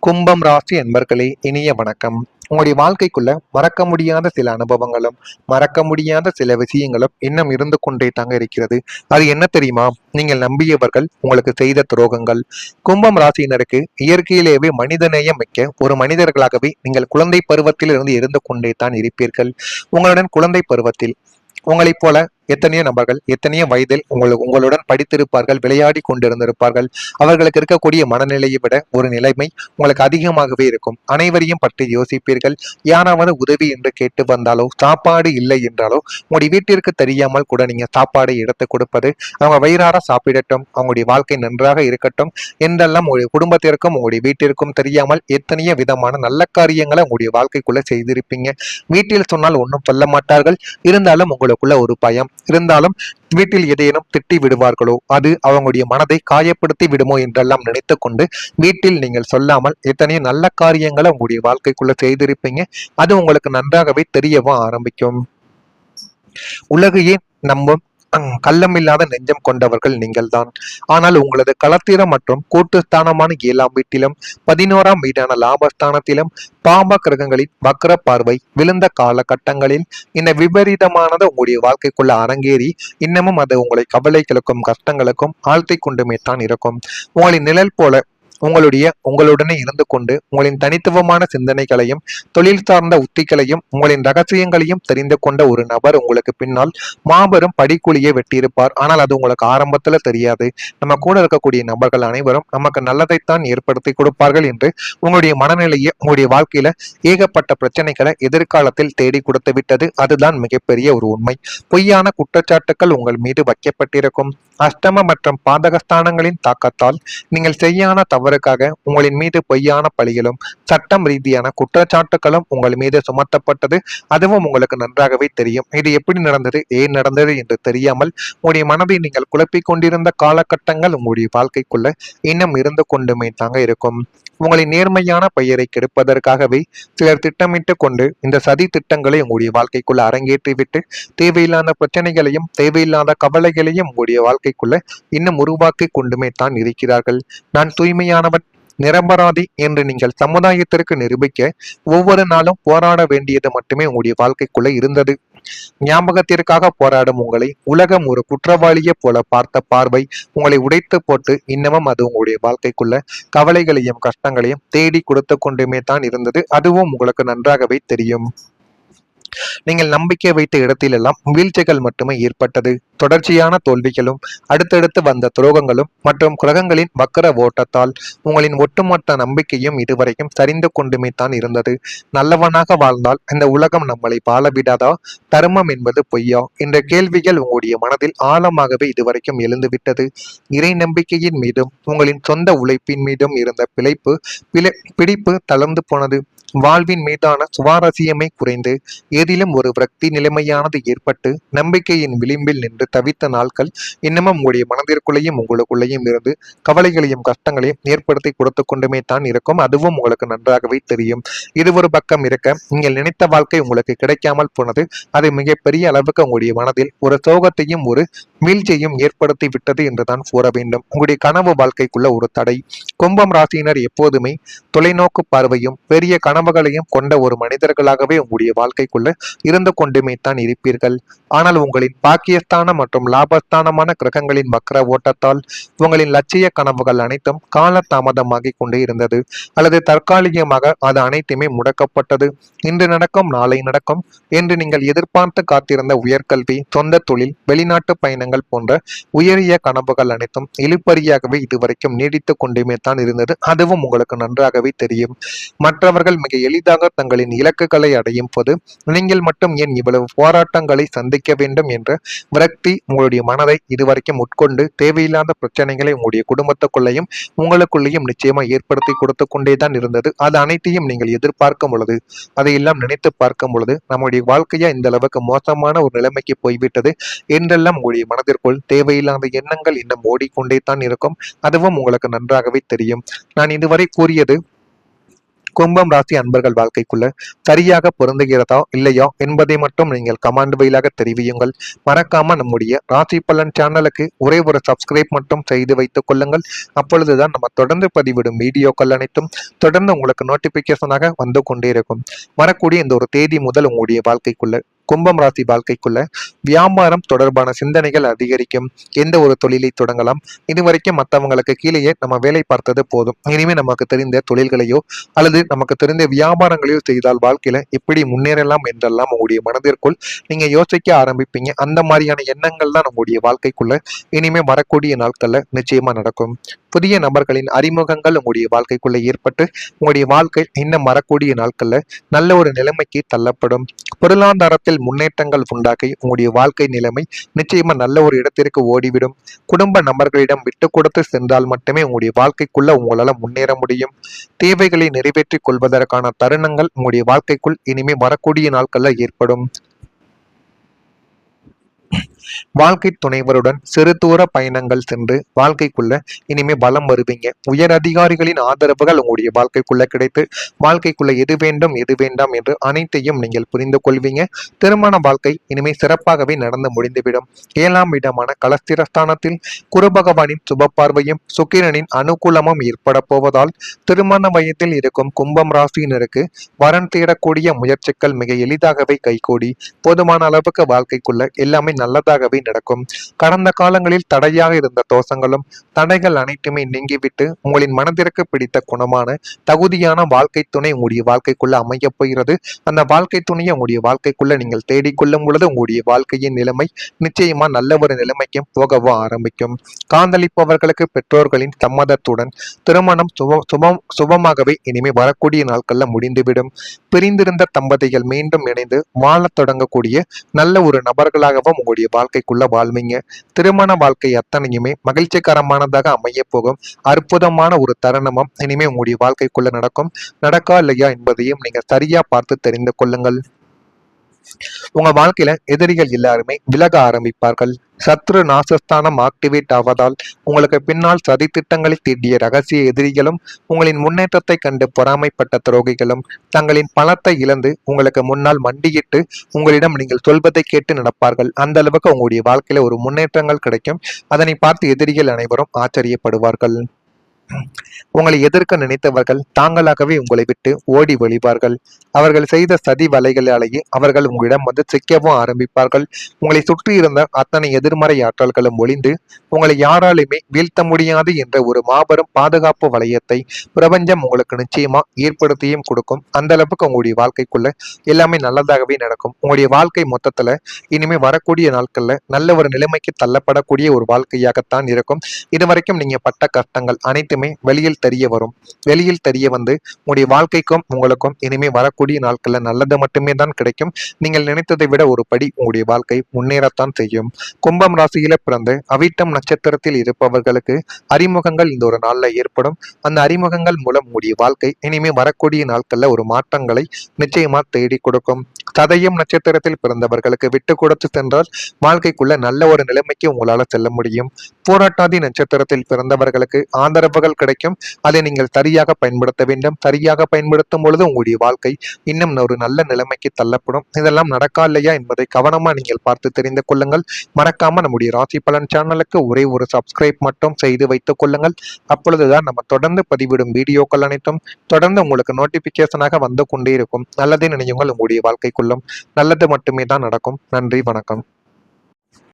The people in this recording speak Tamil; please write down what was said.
கும்பம் ராசி என்பர்களே, இனிய வணக்கம். உங்களுடைய வாழ்க்கைக்குள்ள மறக்க முடியாத சில அனுபவங்களும் மறக்க முடியாத சில விஷயங்களும் இன்னும் இருந்து கொண்டே தாங்க இருக்கிறது. அது என்ன தெரியுமா? நீங்கள் நம்பியவர்கள் உங்களுக்கு செய்த துரோகங்கள். கும்பம் ராசியினருக்கு இயற்கையிலேயே மனிதநேயம் மிக்க ஒரு மனிதர்களாகவே நீங்கள் குழந்தை பருவத்தில் இருந்து கொண்டே தான் இருப்பீர்கள். உங்களுடன் குழந்தை பருவத்தில் உங்களைப் போல எத்தனையோ நபர்கள் எத்தனையோ வயதில் உங்களுடன் படித்திருப்பார்கள், விளையாடி கொண்டிருந்திருப்பார்கள். அவர்களுக்கு இருக்கக்கூடிய மனநிலையை விட ஒரு நிலைமை உங்களுக்கு அதிகமாகவே இருக்கும். அனைவரையும் பற்றி யோசிப்பீர்கள். யாராவது உதவி என்று கேட்டு வந்தாலோ, சாப்பாடு இல்லை என்றாலோ, உங்களுடைய வீட்டிற்கு தெரியாமல் கூட நீங்க சாப்பாடை எடுத்து கொடுப்பது, அவங்க வயிறார சாப்பிடட்டும், அவங்களுடைய வாழ்க்கை நன்றாக இருக்கட்டும் என்றெல்லாம் உங்களுடைய குடும்பத்திற்கும் உங்களுடைய வீட்டிற்கும் தெரியாமல் எத்தனையோ விதமான நல்ல காரியங்களை உங்களுடைய வாழ்க்கைக்குள்ள செய்திருப்பீங்க. வீட்டில் சொன்னால் ஒன்றும் சொல்ல மாட்டார்கள். இருந்தாலும் உங்களுக்குள்ள ஒரு பயம் இருந்தாலும் வீட்டில் எதையேனும் திட்டி விடுவார்களோ, அது அவங்களுடைய மனதை காயப்படுத்தி விடுமோ என்றெல்லாம் நினைத்து கொண்டு வீட்டில் நீங்கள் சொல்லாமல் எத்தனையோ நல்ல காரியங்களை உங்களுடைய வாழ்க்கைக்குள்ள செய்திருப்பீங்க. அது உங்களுக்கு நன்றாகவே தெரியவும் ஆரம்பிக்கும். உலகையே நம்பும் கள்ளமில்லாத நெஞ்சம் கொண்டவர்கள் நீங்கள்தான். ஆனால் உங்களது களத்திரம் மற்றும் கூட்டுஸ்தானமான 7ஆம் வீட்டிலும் 11ஆம் வீடான லாபஸ்தானத்திலும் பாப கிரகங்களின் வக்கர பார்வை விழுந்த காலகட்டங்களில் இந்த விபரீதமானது உங்களுடைய வாழ்க்கைக்குள்ள அரங்கேறி இன்னமும் அது உங்களை கவலைகளுக்கும் கஷ்டங்களுக்கும் ஆழ்த்தி கொண்டுமே தான் இருக்கும். உங்களின் நிழல் போல உங்களுடனே இருந்து கொண்டு உங்களின் தனித்துவமான சிந்தனைகளையும் தொழில் சார்ந்த உத்திகளையும் உங்களின் ரகசியங்களையும் தெரிந்து கொண்ட ஒரு நபர் உங்களுக்கு பின்னால் மாபெரும் படிக்குழியை வெட்டியிருப்பார். ஆனால் அது உங்களுக்கு ஆரம்பத்துல தெரியாது. நம்ம கூட இருக்கக்கூடிய நபர்கள் அனைவரும் நமக்கு நல்லதைத்தான் ஏற்படுத்தி கொடுப்பார்கள் என்று உங்களுடைய மனநிலையை உங்களுடைய வாழ்க்கையில ஏகப்பட்ட பிரச்சனைகளை எதிர்காலத்தில் தேடி கொடுத்து விட்டது. அதுதான் மிகப்பெரிய ஒரு உண்மை. பொய்யான குற்றச்சாட்டுக்கள் உங்கள் மீது வைக்கப்பட்டிருக்கும். அஷ்டம மற்றும் பாதகஸ்தானங்களின் தாக்கத்தால் நீங்கள் செய்யான தவறுக்காக உங்களின் மீது பொய்யான பழிகளும் சட்டம் ரீதியான குற்றச்சாட்டுகளும் உங்கள் மீது சுமத்தப்பட்டது. அதுவும் உங்களுக்கு நன்றாகவே தெரியும். இது எப்படி நடந்தது, ஏன் நடந்தது என்று தெரியாமல் உங்களுடைய மனதை நீங்கள் குழப்பிக் கொண்டிருந்த காலகட்டங்கள் உங்களுடைய வாழ்க்கைக்குள்ள இன்னும் இருந்து கொண்டுமே தாங்க இருக்கும். உங்களின் நேர்மையான பெயரை கெடுப்பதற்காகவே சிலர் திட்டமிட்டு கொண்டு இந்த சதி திட்டங்களை உங்களுடைய வாழ்க்கைக்குள்ள அரங்கேற்றிவிட்டு தேவையில்லாத பிரச்சனைகளையும் தேவையில்லாத கவலைகளையும் உங்களுடைய வாழ்க்கைக்குள்ள இன்னும் உருவாக்கி கொண்டுமே தான் இருக்கிறார்கள். நான் தூய்மையானவன், நிரபராதி என்று நீங்கள் சமுதாயத்திற்கு நிரூபிக்க ஒவ்வொரு நாளும் போராட வேண்டியது மட்டுமே உங்களுடைய வாழ்க்கைக்குள்ள இருந்தது. ஞாபகத்திற்காக போராடும் உங்களை உலகம் ஒரு குற்றவாளியை போல பார்த்த பார்வை உங்களை உடைத்து போட்டு இன்னமும் அது உங்களுடைய வாழ்க்கைக்குள்ள கவலைகளையும் கஷ்டங்களையும் தேடி கொடுத்து கொண்டுமே தான் இருந்தது. அதுவும் உங்களுக்கு நன்றாகவே தெரியும். நீங்கள் நம்பிக்கை வைத்த இடத்திலெல்லாம் வீழ்ச்சிகள் மட்டுமே ஏற்பட்டது. தொடர்ச்சியான தோல்விகளும் அடுத்தடுத்து வந்த துரோகங்களும் மற்றும் கிரகங்களின் வக்கர ஓட்டத்தால் உங்களின் ஒட்டுமொத்த நம்பிக்கையும் இதுவரைக்கும் சரிந்து கொண்டுமே தான் இருந்தது. நல்லவனாக வாழ்ந்தால் இந்த உலகம் நம்மளை வாழ விடாதா? தர்மம் என்பது பொய்யா என்ற கேள்விகள் உங்களுடைய மனதில் ஆழமாகவே இதுவரைக்கும் எழுந்துவிட்டது. இறை நம்பிக்கையின் மீதும் உங்களின் சொந்த உழைப்பின் மீதும் இருந்த பிடிப்பு தளர்ந்து போனது. வாழ்வின் மீதான சுவாரஸ்யமே குறைந்து ஏதிலும் ஒரு விரக்தி நிலைமையானது ஏற்பட்டு நம்பிக்கையின் விளிம்பில் நின்று தவித்த நாட்கள் இன்னமும் உங்களுடைய மனதிற்குள்ளேயும் உங்களுக்குள்ளேயும் இருந்து கவலைகளையும் கஷ்டங்களையும் ஏற்படுத்தி கொடுத்து கொண்டுமே தான் இருக்கும். அதுவும் உங்களுக்கு நன்றாகவே தெரியும். இது ஒரு பக்கம் இருக்க, நீங்கள் நினைத்த வாழ்க்கை உங்களுக்கு கிடைக்காமல் போனது அது மிகப்பெரிய அளவுக்கு உங்களுடைய மனதில் ஒரு சோகத்தையும் ஒரு வீழ்ச்சியையும் ஏற்படுத்தி விட்டது என்றுதான் கூற வேண்டும். உங்களுடைய கனவு வாழ்க்கைக்குள்ள ஒரு தடை. கும்பம் ராசியினர் எப்போதுமே தொலைநோக்கு பார்வையும் பெரிய கனவுகளையும் கொண்ட ஒரு மனிதர்களாகவே உங்களுடைய வாழ்க்கைக்குள்ள இருந்து கொண்டுமே தான் இருப்பீர்கள். ஆனால் உங்களின் பாக்கியஸ்தானம் மற்றும் லாபஸ்தானமான கிரகங்களின் வக்கர ஓட்டத்தால் உங்களின் லட்சிய கனவுகள் அனைத்தும் கால தாமதமாகி கொண்டே இருந்தது அல்லது தற்காலிகமாக அது அனைத்துமே முடக்கப்பட்டது. இன்று நடக்கும், நாளை நடக்கும் என்று நீங்கள் எதிர்பார்த்து காத்திருந்த உயர்கல்வி, சொந்த தொழில், வெளிநாட்டு பயணங்கள் போன்ற உயரிய கனவுகள் அனைத்தும் இழுபறியாகவே இதுவரைக்கும் நீடித்து கொண்டுமே தான் இருந்தது. அதுவும் உங்களுக்கு நன்றாகவே தெரியும். மற்றவர்கள் மிக எளிதாக தங்களின் இலக்குகளை அடையும் போது நீங்கள் மட்டும் ஏன் இவ்வளவு போராட்டங்களை சந்திக்க வேண்டும் என்ற விரக்தி உங்களுடைய மனதை இதுவரைக்கும் உட்கொண்டு தேவையில்லாத பிரச்சனைகளை உங்களுடைய குடும்பத்துக்குள்ளேயும் உங்களுக்குள்ளேயும் நிச்சயமா ஏற்படுத்தி கொடுத்து கொண்டேதான் இருந்தது. அது அனைத்தையும் நீங்கள் எதிர்பார்க்கும் பொழுது, அதையெல்லாம் நினைத்து பார்க்கும் பொழுது நம்முடைய வாழ்க்கையா இந்த அளவுக்கு மோசமான ஒரு நிலைமைக்கு போய்விட்டது என்றெல்லாம் உங்களுடைய மனதிற்குள் தேவையில்லாத எண்ணங்கள் இன்னும் ஓடிக்கொண்டே தான் இருக்கும். அதுவும் உங்களுக்கு நன்றாகவே தெரியும். நான் இதுவரை கூறியது கும்பம் ராசி அன்பர்கள் வாழ்க்கைக்குள்ள சரியாக பொருந்துகிறதா இல்லையா என்பதை மட்டும் நீங்கள் கமெண்ட் வழியாக தெரிவியுங்கள். மறக்காம நம்முடைய ராசி பலன் சேனலுக்கு ஒரே ஒரு சப்ஸ்கிரைப் மட்டும் செய்து வைத்துக் கொள்ளுங்கள். அப்பொழுதுதான் நம்ம தொடர்ந்து பதிவிடும் வீடியோக்கள் அனைத்தும் தொடர்ந்து உங்களுக்கு நோட்டிபிகேஷனாக வந்து கொண்டே இருக்கும். வரக்கூடிய இந்த ஒரு தேதி முதல் உங்களுடைய வாழ்க்கைக்குள்ள கும்பம் ராசி வாழ்க்கைக்குள்ள வியாபாரம் தொடர்பான சிந்தனைகள் அதிகரிக்கும். எந்த ஒரு தொழிலை தொடங்கலாம். இதுவரைக்கும் மற்றவங்களுக்கு கீழேயே நம்ம வேலை பார்த்தது போதும். இனிமே நமக்கு தெரிந்த தொழில்களையோ அல்லது நமக்கு தெரிந்த வியாபாரங்களையோ செய்தால் வாழ்க்கையில எப்படி முன்னேறலாம் என்றெல்லாம் உங்களுடைய மனதிற்குள் நீங்க யோசிக்க ஆரம்பிப்பீங்க. அந்த மாதிரியான எண்ணங்கள் தான் உங்களுடைய வாழ்க்கைக்குள்ள இனிமே வரக்கூடிய நாட்கள்ல நிச்சயமா நடக்கும். புதிய நபர்களின் அறிமுகங்கள் உங்களுடைய வாழ்க்கைக்குள்ள ஏற்பட்டு உங்களுடைய வாழ்க்கை இன்னும் வரக்கூடிய நாட்கள்ல நல்ல ஒரு நிலைமைக்கு தள்ளப்படும். பொருளாதாரத்தில் முன்னேற்றங்கள் உண்டாக்கி உங்களுடைய வாழ்க்கை நிலைமை நிச்சயமா நல்ல ஒரு இடத்திற்கு ஓடிவிடும். குடும்ப நபர்களிடம் விட்டு கொடுத்து சென்றால் மட்டுமே உங்களுடைய வாழ்க்கைக்குள்ள உங்களால முன்னேற முடியும். தேவைகளை நிறைவேற்றிக் கொள்வதற்கான தருணங்கள் உங்களுடைய வாழ்க்கைக்குள் இனிமே வரக்கூடிய நாட்கள்ல ஏற்படும். வாழ்க்கை துணைவருடன் சிறு தூர பயணங்கள் சென்று வாழ்க்கைக்குள்ள இனிமே பலம் வருவீங்க. உயர் அதிகாரிகளின் ஆதரவுகள் உங்களுடைய வாழ்க்கைக்குள்ள கிடைத்து வாழ்க்கைக்குள்ள எது வேண்டும் எது வேண்டாம் என்று அனைத்தையும் நீங்கள் புரிந்து கொள்வீங்க. திருமண வாழ்க்கை இனிமே சிறப்பாகவே நடந்து முடிந்துவிடும். 7ஆம் இடமான கலஸ்திரஸ்தானத்தில் குரு பகவானின் சுப பார்வையும் சுக்கிரனின் அனுகூலமும் ஏற்பட போவதால் திருமண வயதில் இருக்கும் கும்பம் ராசியினருக்கு வரன் தேடக்கூடிய முயற்சிகள் மிக எளிதாகவே கைகூடி போதுமான அளவுக்கு வாழ்க்கைக்குள்ள எல்லாமே நல்லதாகவே நடக்கும். கடந்த காலங்களில் தடையாக இருந்த தோஷங்களும் தடைகள் அனைத்துமே நீங்கிவிட்டு உங்களின் மனதிற்கு பிடித்த குணமான தகுதியான வாழ்க்கை துணை உங்களுடைய வாழ்க்கைக்குள்ள அமைய போகிறது. அந்த வாழ்க்கை துணையை உங்களுடைய வாழ்க்கைக்குள்ள நீங்கள் தேடிக்கொள்ளும் பொழுது உங்களுடைய வாழ்க்கையின் நிலைமை நிச்சயமா நல்ல ஒரு நிலைமைக்கும் போகவோ ஆரம்பிக்கும். காதலிப்பவர்களுக்கு பெற்றோர்களின் சம்மதத்துடன் திருமணம் சுபமாகவே இனிமே வரக்கூடிய நாட்கள்ல முடிந்துவிடும். பிரிந்திருந்த தம்பதிகள் மீண்டும் இணைந்து வாழத் தொடங்கக்கூடிய நல்ல ஒரு நபர்களாகவும் உங்களுடைய வாழ்க்கைக்குள்ள வாழ்வீங்க. திருமண வாழ்க்கை அத்தனையுமே மகிழ்ச்சிகரமானதாக அமைய போகும் அற்புதமான ஒரு தருணமும் இனிமே உங்களுடைய வாழ்க்கைக்குள்ள நடக்கும். நடக்கா இல்லையா என்பதையும் நீங்க சரியா பார்த்து தெரிந்து கொள்ளுங்கள். உங்க வாழ்க்கையில எதிரிகள் எல்லாருமே விலக ஆரம்பிப்பார்கள். சத்ரு நாசஸ்தானம் ஆக்டிவேட் ஆவதால் உங்களுக்கு பின்னால் சதி திட்டங்களை தீட்டிய ரகசிய எதிரிகளும் உங்களின் முன்னேற்றத்தை கண்டு பொறாமைப்பட்ட துரோகிகளும் தங்களின் பணத்தை இழந்து உங்களுக்கு முன்னால் மண்டியிட்டு உங்களிடம் நீங்கள் சொல்வதை கேட்டு நடப்பார்கள். அந்த அளவுக்கு உங்களுடைய வாழ்க்கையில ஒரு முன்னேற்றங்கள் கிடைக்கும். அதனை பார்த்து எதிரிகள் அனைவரும் ஆச்சரியப்படுவார்கள். உங்களை எதிர்க்க நினைத்தவர்கள் தாங்களாகவே உங்களை விட்டு ஓடி ஒளிவார்கள். அவர்கள் செய்த சதி வலைகளாலேயே அவர்கள் உங்களிடம் வந்து சிக்கவும் ஆரம்பிப்பார்கள். உங்களை சுற்றி இருந்த அத்தனை எதிர்மறை ஆற்றல்களும் ஒளிந்து உங்களை யாராலுமே வீழ்த்த முடியாது என்ற ஒரு மாபெரும் பாதுகாப்பு வளையத்தை பிரபஞ்சம் உங்களுக்கு நிச்சயமா ஏற்படுத்தியும் கொடுக்கும். அந்த அளவுக்கு உங்களுடைய வாழ்க்கைக்குள்ள எல்லாமே நல்லதாகவே நடக்கும். உங்களுடைய வாழ்க்கை மொத்தத்துல இனிமே வரக்கூடிய நாட்கள்ல நல்ல ஒரு நிலைமைக்கு தள்ளப்படக்கூடிய ஒரு வாழ்க்கையாகத்தான் இருக்கும். இதுவரைக்கும் நீங்க பட்ட கஷ்டங்கள் அனைத்துமே வெளியில் தெரிய வரும். வெளியில் தெரிய வந்து உங்களுடைய வாழ்க்கைக்கும் உங்களுக்கும் இனிமே வரக்கூடிய நாட்கள்ல நல்லது மட்டுமே தான் கிடைக்கும். நீங்கள் நினைத்ததை விட ஒரு படி உங்களுடைய வாழ்க்கை முன்னேறத்தான் செய்யும். கும்பம் ராசியில பிறந்து அவிட்டம் நட்சத்திரத்தில் இருப்பவர்களுக்கு அறிமுகங்கள் இந்த ஒரு நாள்ல ஏற்படும். அந்த அறிமுகங்கள் மூலம் உங்களுடைய வாழ்க்கை இனிமே வரக்கூடிய நாட்கள்ல ஒரு மாற்றங்களை நிச்சயமா தேடி கொடுக்கும். சதயம் நட்சத்திரத்தில் பிறந்தவர்களுக்கு விட்டு கொடுத்து சென்றால் வாழ்க்கைக்குள்ள நல்ல ஒரு நிலைமைக்கு உங்களால செல்ல முடியும். போராட்டாதி நட்சத்திரத்தில் பிறந்தவர்களுக்கு ஆதரவுகள் கிடைக்கும். அதை நீங்கள் சரியாக பயன்படுத்த வேண்டும். சரியாக பயன்படுத்தும் பொழுது உங்களுடைய வாழ்க்கை இன்னும் ஒரு நல்ல நிலைமைக்கு தள்ளப்படும். இதெல்லாம் நடக்கா இல்லையா என்பதை கவனமா நீங்கள் பார்த்து தெரிந்து கொள்ளுங்கள். மறக்காம நம்முடைய ராசி பலன் சேனலுக்கு ஒரே ஒரு சப்ஸ்கிரைப் மட்டும் செய்து வைத்துக் கொள்ளுங்கள். அப்பொழுதுதான் நம்ம தொடர்ந்து பதிவிடும் வீடியோக்கள் அனைத்தும் தொடர்ந்து உங்களுக்கு நோட்டிபிகேஷனாக வந்து கொண்டே இருக்கும். நல்லதே நினையுங்கள். உங்களுடைய வாழ்க்கைக்குள்ளும் நல்லது மட்டுமே தான் நடக்கும். நன்றி, வணக்கம்.